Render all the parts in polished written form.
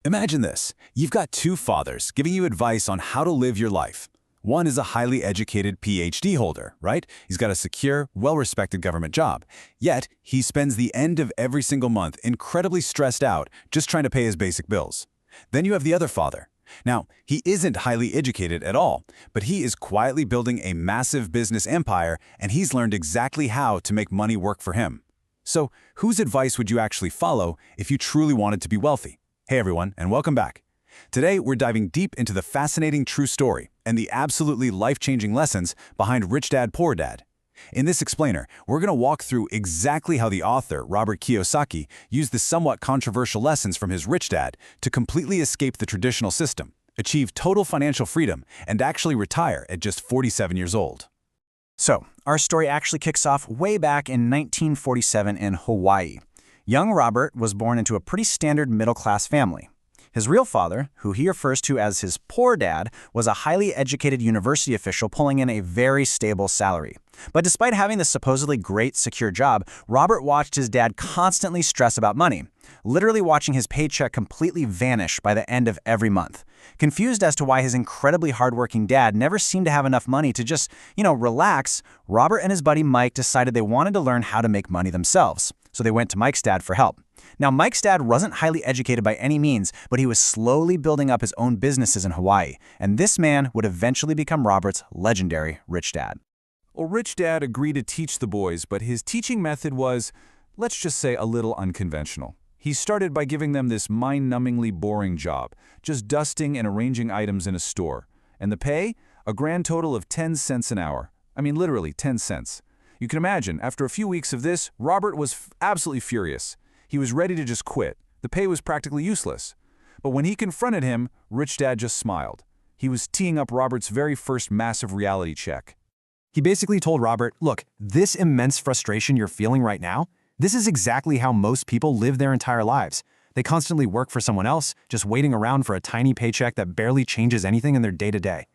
Imagine this. You've got two fathers giving you advice on how to live your life. One is a highly educated PhD holder, right? He's got a secure, well-respected government job. Yet, he spends the end of every single month incredibly stressed out just trying to pay his basic bills. Then you have the other father. Now, he isn't highly educated at all, but he is quietly building a massive business empire, and he's learned exactly how to make money work for him. So, whose advice would you actually follow if you truly wanted to be wealthy? Hey everyone, and welcome back. Today, we're diving deep into the fascinating true story and the absolutely life-changing lessons behind Rich Dad, Poor Dad. In this explainer, we're going to walk through exactly how the author, Robert Kiyosaki, used the somewhat controversial lessons from his Rich Dad to completely escape the traditional system, achieve total financial freedom, and actually retire at just 47 years old. So, our story actually kicks off way back in 1947 in Hawaii. Young Robert was born into a pretty standard middle-class family. His real father, who he refers to as his poor dad, was a highly educated university official pulling in a very stable salary. But despite having this supposedly great, secure job, Robert watched his dad constantly stress about money, literally watching his paycheck completely vanish by the end of every month. Confused as to why his incredibly hardworking dad never seemed to have enough money to just, relax, Robert and his buddy Mike decided they wanted to learn how to make money themselves. So they went to Mike's dad for help. Now, Mike's dad wasn't highly educated by any means, but he was slowly building up his own businesses in Hawaii, and this man would eventually become Robert's legendary Rich Dad. Well, Rich Dad agreed to teach the boys, but his teaching method was, let's just say, a little unconventional. He started by giving them this mind-numbingly boring job, just dusting and arranging items in a store. And the pay? A grand total of 10 cents an hour. I mean, literally 10 cents. You can imagine, after a few weeks of this, Robert was absolutely furious. He was ready to just quit. The pay was practically useless. But when he confronted him, Rich Dad just smiled. He was teeing up Robert's very first massive reality check. He basically told Robert, look, this immense frustration you're feeling right now, this is exactly how most people live their entire lives. They constantly work for someone else, just waiting around for a tiny paycheck that barely changes anything in their day-to-day.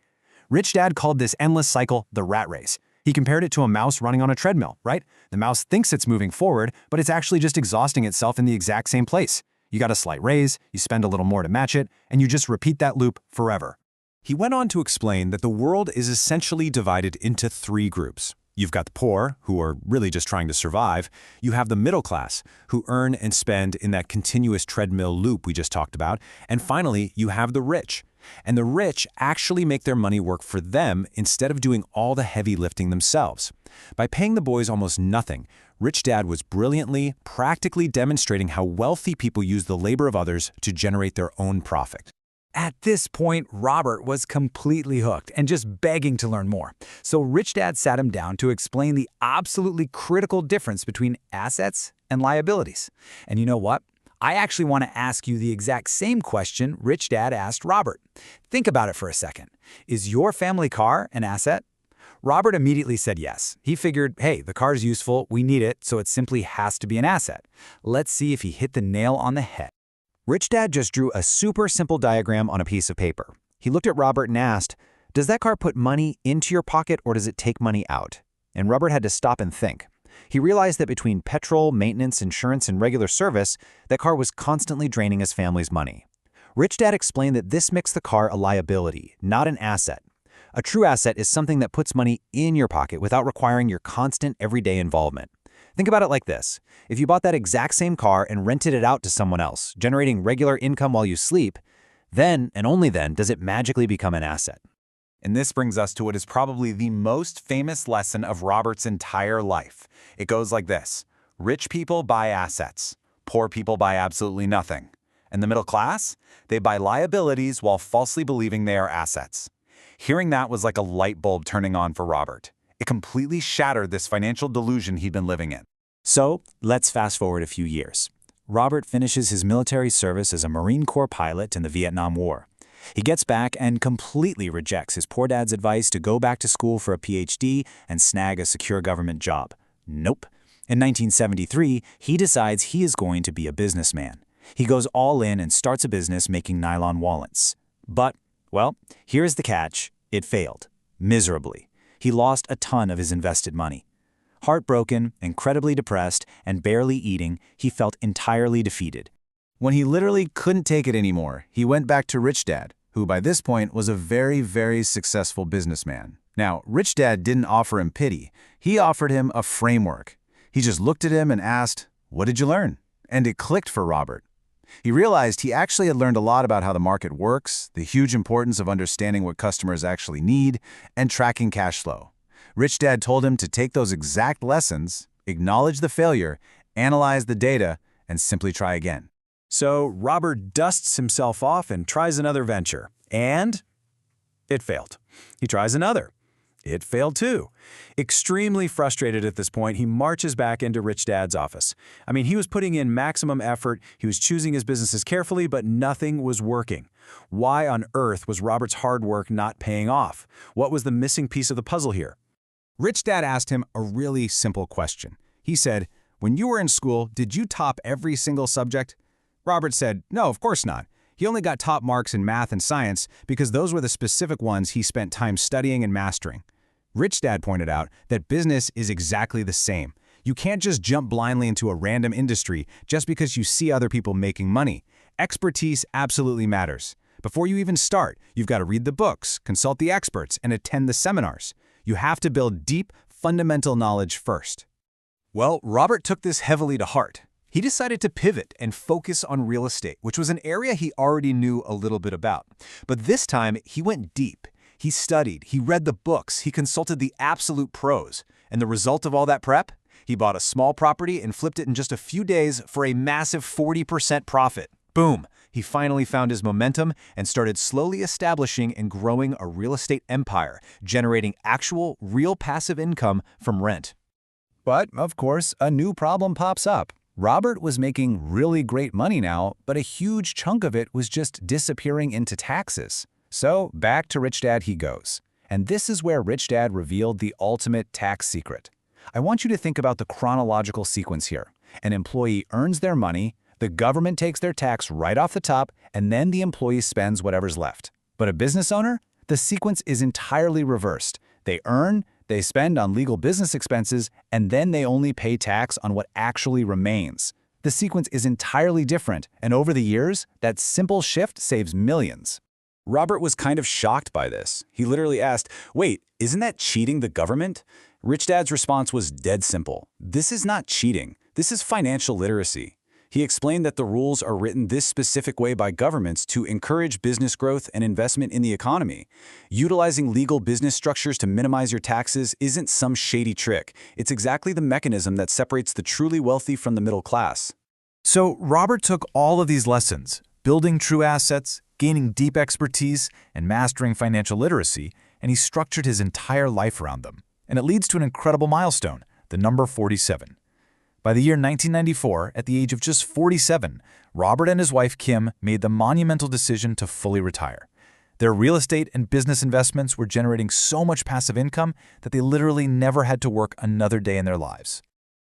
Rich Dad called this endless cycle the rat race. He compared it to a mouse running on a treadmill, right? The mouse thinks it's moving forward, but it's actually just exhausting itself in the exact same place. You got a slight raise, you spend a little more to match it, and you just repeat that loop forever. He went on to explain that the world is essentially divided into three groups. You've got the poor, who are really just trying to survive. You have the middle class, who earn and spend in that continuous treadmill loop we just talked about. And finally, you have the rich. And the rich actually make their money work for them instead of doing all the heavy lifting themselves. By paying the boys almost nothing, Rich Dad was brilliantly, practically demonstrating how wealthy people use the labor of others to generate their own profit. At this point, Robert was completely hooked and just begging to learn more. So Rich Dad sat him down to explain the absolutely critical difference between assets and liabilities. And you know what? I actually want to ask you the exact same question Rich Dad asked Robert. Think about it for a second. Is your family car an asset? Robert immediately said yes. He figured, hey, the car's useful, we need it, so it simply has to be an asset. Let's see if he hit the nail on the head. Rich Dad just drew a super simple diagram on a piece of paper. He looked at Robert and asked, does that car put money into your pocket or does it take money out? And Robert had to stop and think. He realized that between petrol, maintenance, insurance, and regular service, that car was constantly draining his family's money. Rich Dad explained that this makes the car a liability, not an asset. A true asset is something that puts money in your pocket without requiring your constant everyday involvement. Think about it like this. If you bought that exact same car and rented it out to someone else, generating regular income while you sleep, then and only then does it magically become an asset. And this brings us to what is probably the most famous lesson of Robert's entire life. It goes like this. Rich people buy assets. Poor people buy absolutely nothing. And the middle class? They buy liabilities while falsely believing they are assets. Hearing that was like a light bulb turning on for Robert. It completely shattered this financial delusion he'd been living in. So, let's fast forward a few years. Robert finishes his military service as a Marine Corps pilot in the Vietnam War. He gets back and completely rejects his poor dad's advice to go back to school for a PhD and snag a secure government job. Nope. In 1973, he decides he is going to be a businessman. He goes all in and starts a business making nylon wallets. But, well, here's the catch. It failed. Miserably. He lost a ton of his invested money. Heartbroken, incredibly depressed, and barely eating, he felt entirely defeated. When he literally couldn't take it anymore, he went back to Rich Dad, who by this point was a very, very successful businessman. Now, Rich Dad didn't offer him pity. He offered him a framework. He just looked at him and asked, "What did you learn?" And it clicked for Robert. He realized he actually had learned a lot about how the market works, the huge importance of understanding what customers actually need, and tracking cash flow. Rich Dad told him to take those exact lessons, acknowledge the failure, analyze the data, and simply try again. So Robert dusts himself off and tries another venture. And it failed. He tries another. It failed too. Extremely frustrated at this point, he marches back into Rich Dad's office. I mean, he was putting in maximum effort, he was choosing his businesses carefully, but nothing was working. Why on earth was Robert's hard work not paying off? What was the missing piece of the puzzle here? Rich Dad asked him a really simple question. He said, "When you were in school, did you top every single subject?" Robert said, "No, of course not. He only got top marks in math and science because those were the specific ones he spent time studying and mastering." Rich Dad pointed out that business is exactly the same. You can't just jump blindly into a random industry just because you see other people making money. Expertise absolutely matters. Before you even start, you've got to read the books, consult the experts, and attend the seminars. You have to build deep, fundamental knowledge first. Well, Robert took this heavily to heart. He decided to pivot and focus on real estate, which was an area he already knew a little bit about. But this time, he went deep. He studied, he read the books, he consulted the absolute pros. And the result of all that prep? He bought a small property and flipped it in just a few days for a massive 40% profit. Boom! He finally found his momentum and started slowly establishing and growing a real estate empire, generating actual, real passive income from rent. But, of course, a new problem pops up. Robert was making really great money now, but a huge chunk of it was just disappearing into taxes. So back to Rich Dad he goes. And this is where Rich Dad revealed the ultimate tax secret. I want you to think about the chronological sequence here. An employee earns their money, the government takes their tax right off the top, and then the employee spends whatever's left. But a business owner? The sequence is entirely reversed. They earn, they spend on legal business expenses, and then they only pay tax on what actually remains. The sequence is entirely different, and over the years, that simple shift saves millions. Robert was kind of shocked by this. He literally asked, "Wait, isn't that cheating the government?" Rich Dad's response was dead simple. This is not cheating. This is financial literacy. He explained that the rules are written this specific way by governments to encourage business growth and investment in the economy. Utilizing legal business structures to minimize your taxes isn't some shady trick. It's exactly the mechanism that separates the truly wealthy from the middle class. So Robert took all of these lessons, building true assets, gaining deep expertise, and mastering financial literacy, and he structured his entire life around them. And it leads to an incredible milestone, the number 47. By the year 1994, at the age of just 47, Robert and his wife Kim made the monumental decision to fully retire. Their real estate and business investments were generating so much passive income that they literally never had to work another day in their lives.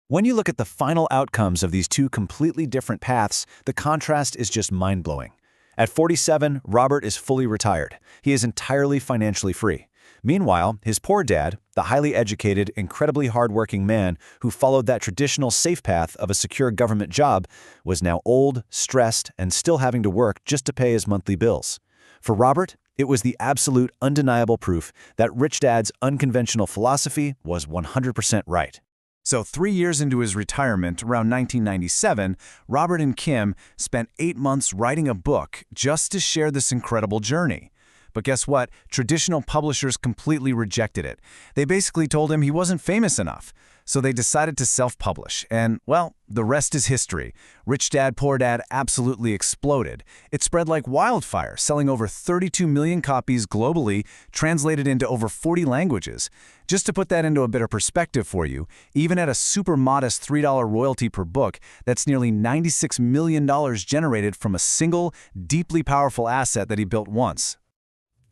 When you look at the final outcomes of these two completely different paths, the contrast is just mind-blowing. At 47, Robert is fully retired. He is entirely financially free. Meanwhile, his poor dad, the highly educated, incredibly hardworking man who followed that traditional safe path of a secure government job, was now old, stressed, and still having to work just to pay his monthly bills. For Robert, it was the absolute undeniable proof that Rich Dad's unconventional philosophy was 100% right. So 3 years into his retirement, around 1997, Robert and Kim spent 8 months writing a book just to share this incredible journey. But guess what? Traditional publishers completely rejected it. They basically told him he wasn't famous enough. So they decided to self-publish. And, well, the rest is history. Rich Dad, Poor Dad absolutely exploded. It spread like wildfire, selling over 32 million copies globally, translated into over 40 languages. Just to put that into a bit of perspective for you, even at a super modest $3 royalty per book, that's nearly $96 million generated from a single, deeply powerful asset that he built once.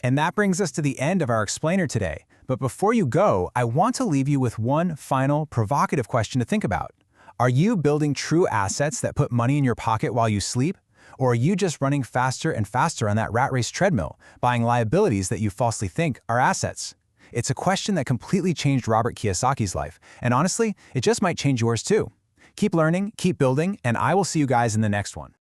And that brings us to the end of our explainer today. But before you go, I want to leave you with one final provocative question to think about. Are you building true assets that put money in your pocket while you sleep? Or are you just running faster and faster on that rat race treadmill, buying liabilities that you falsely think are assets? It's a question that completely changed Robert Kiyosaki's life. And honestly, it just might change yours too. Keep learning, keep building, and I will see you guys in the next one.